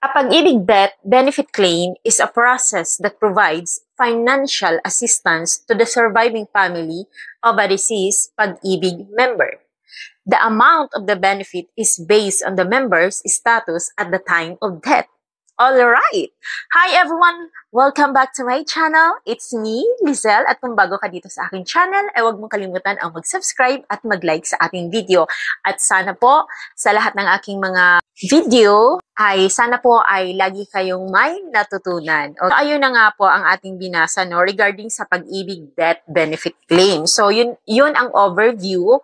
A Pag-ibig Death Benefit Claim is a process that provides financial assistance to the surviving family of a deceased Pag-ibig member. The amount of the benefit is based on the member's status at the time of death. Alright! Hi everyone! Welcome back to my channel. It's me, Lizelle, at kung bago ka dito sa aking channel, ay huwag mong kalimutan ang mag-subscribe at mag-like sa ating video. At sana po, sa lahat ng aking mga video, ay sana po ay lagi kayong may natutunan. Okay. Ayun na nga po ang ating binasa regarding sa Pag-ibig Death Benefit Claim. So yun ang overview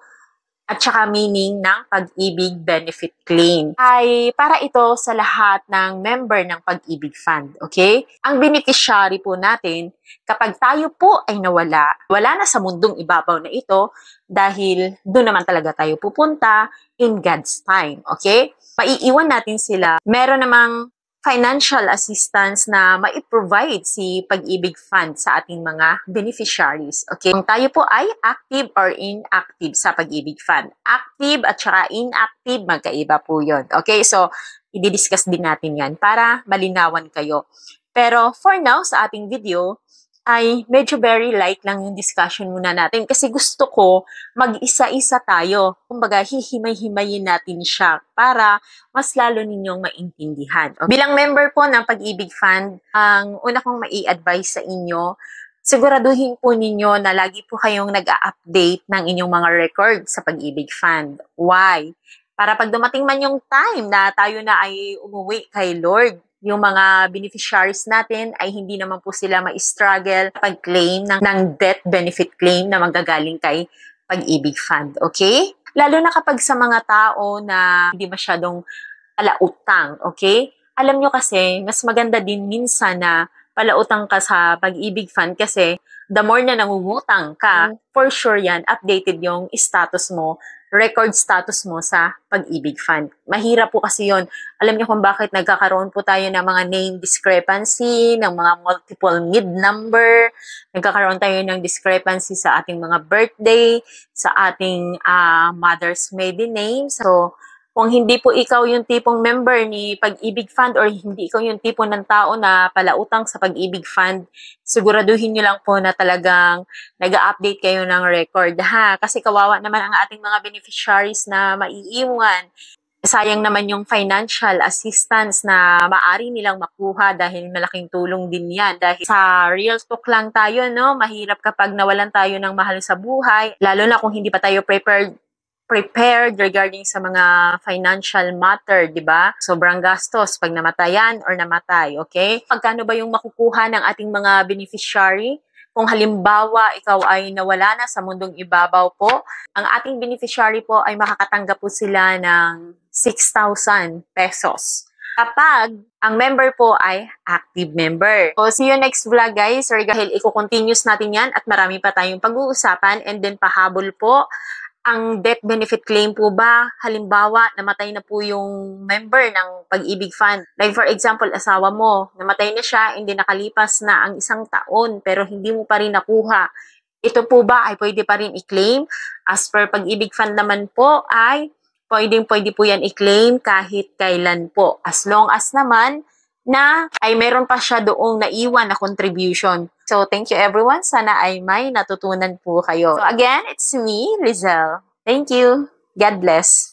at saka meaning ng Pag-ibig Benefit Claim. Ay para ito sa lahat ng member ng Pag-ibig Fund, okay? Ang beneficiary po natin, kapag tayo po ay wala na sa mundong ibabaw na ito dahil doon naman talaga tayo pupunta in God's time, okay? Maiiwan natin sila. Meron namang financial assistance na mai-provide si Pag-ibig Fund sa ating mga beneficiaries. Okay? Kung tayo po ay active or inactive sa Pag-ibig Fund. Active at saka inactive, magkaiba po yun. Okay? So, i-discuss din natin yan para malinawan kayo. Pero for now, sa ating video, ay medyo very light lang yung discussion muna natin kasi gusto ko mag-isa-isa tayo. Kumbaga, hihimay-himayin natin siya para mas lalo ninyong maintindihan. Okay. Bilang member po ng Pag-ibig Fund, ang una kong mai-advise sa inyo, siguraduhin po ninyo na lagi po kayong nag-a-update ng inyong mga record sa Pag-ibig Fund. Why? Para pag dumating man yung time na tayo na ay umuwi kay Lord, yung mga beneficiaries natin ay hindi naman po sila ma-struggle pag-claim ng death benefit claim na magagaling kay Pag-ibig Fund. Okay? Lalo na kapag sa mga tao na hindi masyadong palautang. Okay? Alam nyo kasi, mas maganda din minsan na palautang ka sa Pag-ibig Fund kasi the more na nangungutang ka, for sure yan, updated yung status mo, record status mo sa Pag-ibig Fund. Mahirap po kasi yon. Alam niyo kung bakit nagkakaroon po tayo ng mga name discrepancy, ng mga multiple mid number, nagkakaroon tayo ng discrepancy sa ating mga birthday, sa ating mother's maiden name. So, kung hindi po ikaw yung tipong member ni Pag-ibig Fund or hindi ikaw yung tipo ng tao na palautang sa Pag-ibig Fund, siguraduhin nyo lang po na talagang nag-update kayo ng record, ha? Kasi kawawa naman ang ating mga beneficiaries na maiiwan. Sayang naman yung financial assistance na maaari nilang makuha dahil malaking tulong din yan. Dahil sa real talk lang tayo, no? Mahirap kapag nawalan tayo ng mahal sa buhay, lalo na kung hindi pa tayo prepared regarding sa mga financial matter, di ba? Sobrang gastos pag namatayan or namatay, okay? Pagkano ba yung makukuha ng ating mga beneficiary? Kung halimbawa, ikaw ay nawala na sa mundong ibabaw po, ang ating beneficiary po ay makakatanggap po sila ng 6,000 pesos. Kapag ang member po ay active member. So, see you next vlog, guys. Dahil i-continuous natin yan at marami pa tayong pag-uusapan and then pahabol po. Ang death benefit claim po ba, halimbawa, namatay na po yung member ng Pag-ibig Fund. Like for example, asawa mo, namatay na siya, hindi nakalipas na ang 1 taon, pero hindi mo pa rin nakuha. Ito po ba ay pwede pa rin i-claim? As per Pag-ibig Fund naman po ay pwede po yan i-claim kahit kailan po. As long as naman na ay meron pa siya doong naiwan na contribution. So, thank you everyone. Sana ay may natutunan po kayo. So, again, it's me, Lizelle. Thank you. God bless.